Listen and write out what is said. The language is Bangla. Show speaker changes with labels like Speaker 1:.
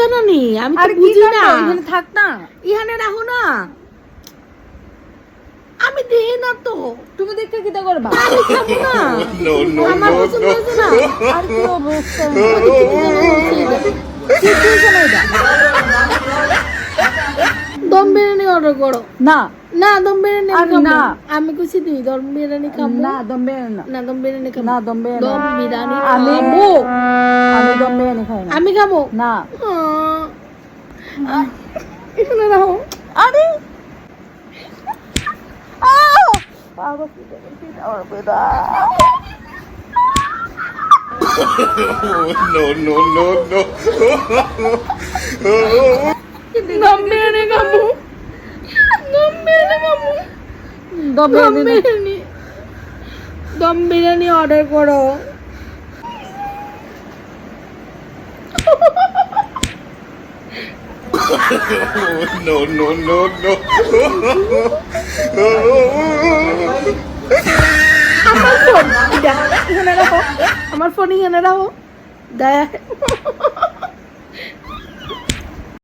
Speaker 1: জানো নি? আমি তো
Speaker 2: আরে কি
Speaker 1: বুঝি
Speaker 2: করবে?
Speaker 1: না।
Speaker 2: এখানে থাক না।
Speaker 1: এখানে রাখো না। আমি দেই না তো।
Speaker 2: তুমি দেখতে কিটা করবা?
Speaker 1: আমি খাবো না।
Speaker 3: No, no,
Speaker 1: আমার
Speaker 3: no,
Speaker 1: পছন্দ
Speaker 3: no.
Speaker 1: হয়েছে না।
Speaker 2: আর কি অবস্থা?
Speaker 1: কি হয়েছে না এটা? দম বিরিয়ানি অর্ডার করো।
Speaker 2: না
Speaker 1: না দম বিরিয়ানি আমি
Speaker 2: আমি
Speaker 1: খাবো
Speaker 2: না।
Speaker 1: আমি খুশি দিই দম বিরিয়ানি খাবো
Speaker 2: না দম বিরিয়ানি না।
Speaker 1: না দম বিরিয়ানি খাবো
Speaker 2: না দম বিরিয়ানি
Speaker 1: দম বিরিয়ানি
Speaker 2: আমি
Speaker 1: খাবো
Speaker 2: আমি দম বিরিয়ানি খাই না।
Speaker 1: আমি খাবো
Speaker 2: না
Speaker 1: এখানে রাখো
Speaker 2: আরে বাবা কি দেখি আমার বেদা
Speaker 3: No, no, no, no.
Speaker 1: Dum biryani খাবো দম বিরিয়ানি খাবো
Speaker 2: দম
Speaker 1: দম
Speaker 2: বিরিয়ানি
Speaker 1: বিরিয়ানি দম বিরিয়ানি অর্ডার করো
Speaker 3: No, no, no, no.
Speaker 1: আমার ফোন এখানে রাখো আমার ফোন এখানে রাখো দেখ